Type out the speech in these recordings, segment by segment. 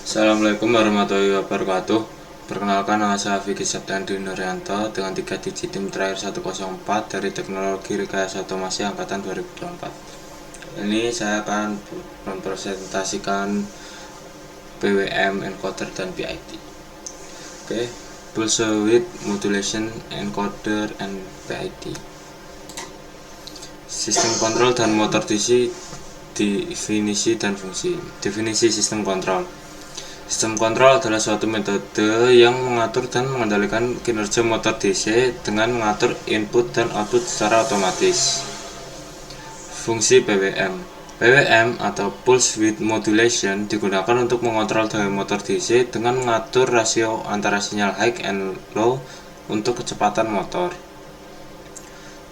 Assalamualaikum warahmatullahi wabarakatuh. Perkenalkan, nama saya Vicky Septandi Nuryanto dengan 3 digit tim terakhir 104 dari Teknologi Rekayasa Otomasi Angkatan 2024. Ini saya akan mempresentasikan PWM, encoder, dan PID. Oke, Pulse Width Modulation, Encoder, and PID. Sistem kontrol dan motor DC, definisi dan fungsi. Definisi sistem kontrol. Sistem kontrol adalah suatu metode yang mengatur dan mengendalikan kinerja motor DC dengan mengatur input dan output secara otomatis. Fungsi PWM. PWM atau Pulse Width Modulation digunakan untuk mengontrol daya motor DC dengan mengatur rasio antara sinyal high and low untuk kecepatan motor.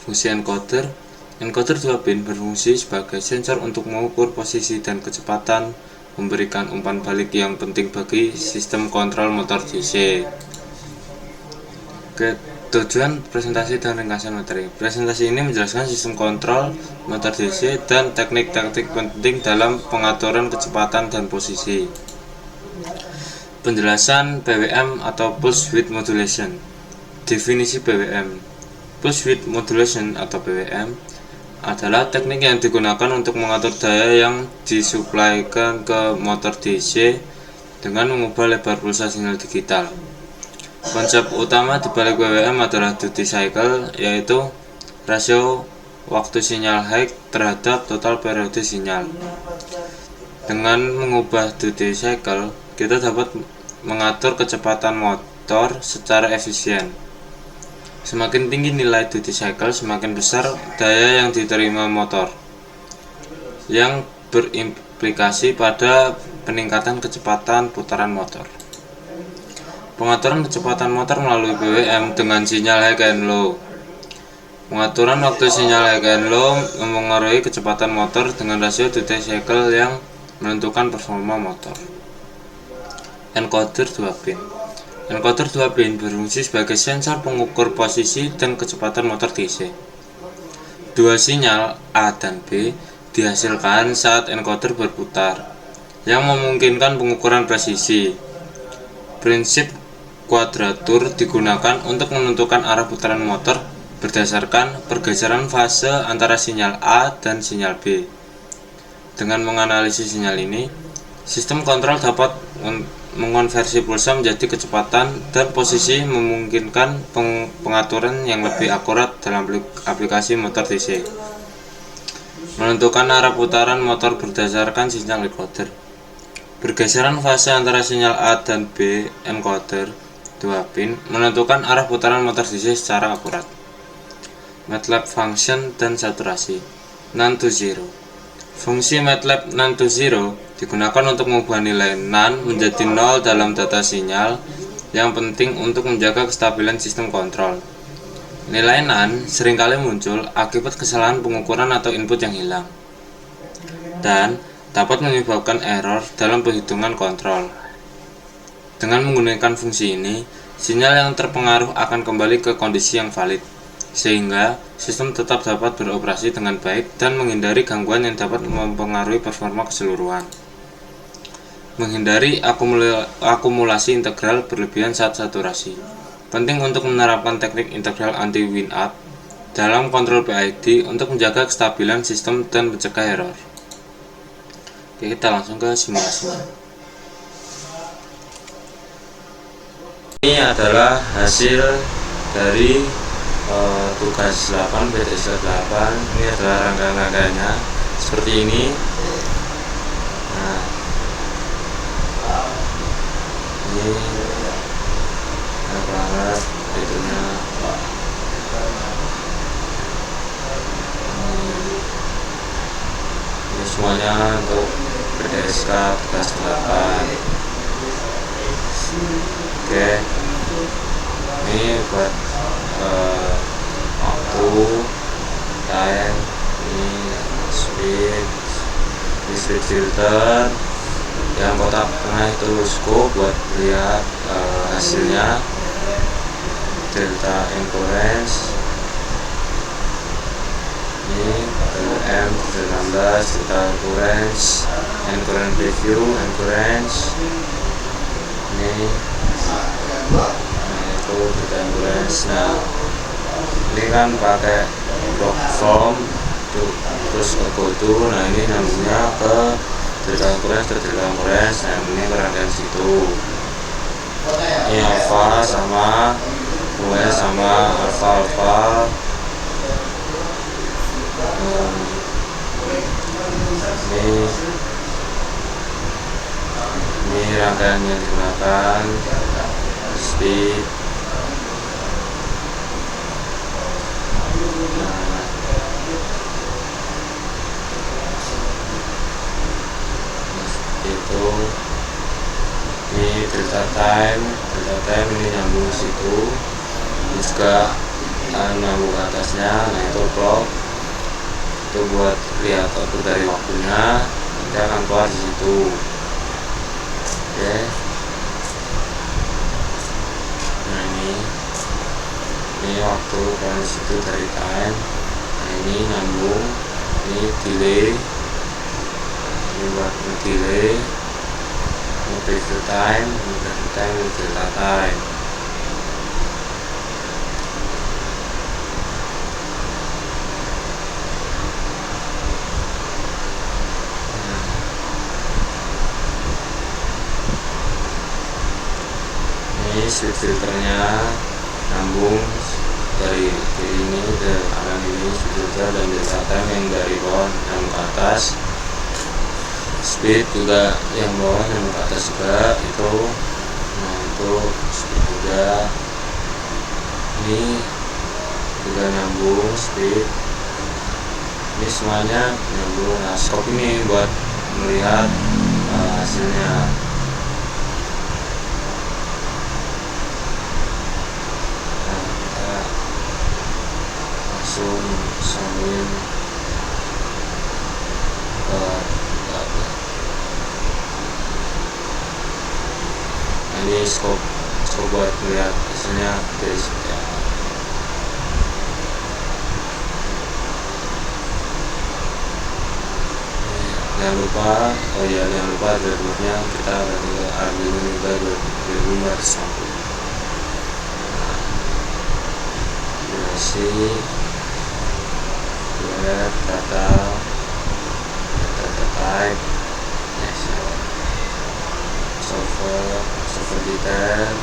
Fungsi encoder. Encoder 2 pin berfungsi sebagai sensor untuk mengukur posisi dan kecepatan, memberikan umpan balik yang penting bagi sistem kontrol motor DC. Tujuan presentasi dan ringkasan materi. Presentasi ini menjelaskan sistem kontrol motor DC dan teknik-teknik penting dalam pengaturan kecepatan dan posisi. Penjelasan PWM atau Pulse Width Modulation. Definisi PWM. Pulse Width Modulation atau PWM adalah teknik yang digunakan untuk mengatur daya yang disuplaikan ke motor DC dengan mengubah lebar pulsa sinyal digital. Konsep utama di balik PWM adalah duty cycle, yaitu rasio waktu sinyal high terhadap total periode sinyal. Dengan mengubah duty cycle, kita dapat mengatur kecepatan motor secara efisien. Semakin tinggi nilai duty cycle, semakin besar daya yang diterima motor, yang berimplikasi pada peningkatan kecepatan putaran motor. Pengaturan kecepatan motor melalui PWM dengan sinyal high and low. Pengaturan waktu sinyal high and low mempengaruhi kecepatan motor dengan rasio duty cycle yang menentukan performa motor. Encoder 2 pin. Encoder 2 pin berfungsi sebagai sensor pengukur posisi dan kecepatan motor DC. Dua sinyal A dan B dihasilkan saat encoder berputar, yang memungkinkan pengukuran presisi. Prinsip kuadratur digunakan untuk menentukan arah putaran motor berdasarkan pergeseran fase antara sinyal A dan sinyal B. Dengan menganalisis sinyal ini, sistem kontrol dapat mengonversi pulsa menjadi kecepatan dan posisi, memungkinkan pengaturan yang lebih akurat dalam aplikasi motor DC. Menentukan arah putaran motor berdasarkan sinyal encoder. Pergeseran fase antara sinyal A dan B encoder 2 pin menentukan arah putaran motor DC secara akurat. MATLAB function dan saturasi. None to zero. Fungsi MATLAB none to zero digunakan untuk mengubah nilai none menjadi 0 dalam data sinyal, yang penting untuk menjaga kestabilan sistem kontrol. Nilai none seringkali muncul akibat kesalahan pengukuran atau input yang hilang, dan dapat menyebabkan error dalam perhitungan kontrol. Dengan menggunakan fungsi ini, sinyal yang terpengaruh akan kembali ke kondisi yang valid, sehingga sistem tetap dapat beroperasi dengan baik dan menghindari gangguan yang dapat mempengaruhi performa keseluruhan. Menghindari akumulasi integral berlebihan saat saturasi. Penting untuk menerapkan teknik integral anti-wind-up dalam kontrol PID untuk menjaga kestabilan sistem dan mencegah error. Oke, kita langsung ke simulasinya. Ini adalah hasil dari tugas 8 BTS 8. Ini adalah rangkaian-rangkaiannya seperti ini. Nah, ini enak banget itunya. Ini semuanya untuk BTSK tugas 8. Oke, ini buat waktu, time, ini speed filter, yang kotak tengah itu scope buat lihat hasilnya, delta endurance, ini PWM 16, delta endurance, endurance review, endurance, ini itu kita tulis. Nah ini kan pakai block form terus ke goto. Nah ini nyambungnya ke delta kores. Nah ini rangkaian situ. Ini alpha sama US sama alpha ini rangkaian yang digunakan speed. Itu ini delta time ini nyambung ke situ. Ini juga nyambung ke atasnya. Nah itu clock itu buat lihat output dari waktunya, nanti akan keluar di situ. Oke. Nah ini waktu dari situ dari time. Nah ini nyambung, ini delay, ini buat delay, ini preview time, ini delta time. Ini switch filternya nyambung dari ini ke kanan, ini switch filter dan delta time yang dari bawah yang ke atas. Speed juga yang bawah yang ke atas juga itu. Nah itu speed juga, ini juga nyambung speed, ini semuanya nyambung. Nah scope ini buat melihat hasilnya. Nah kita langsung sambungin ke ini scope buat melihat hasilnya dari seperti apa. Jangan lupa dashboardnya kita berarti ke Arduino juga 2501. Durasi, data type, software detail,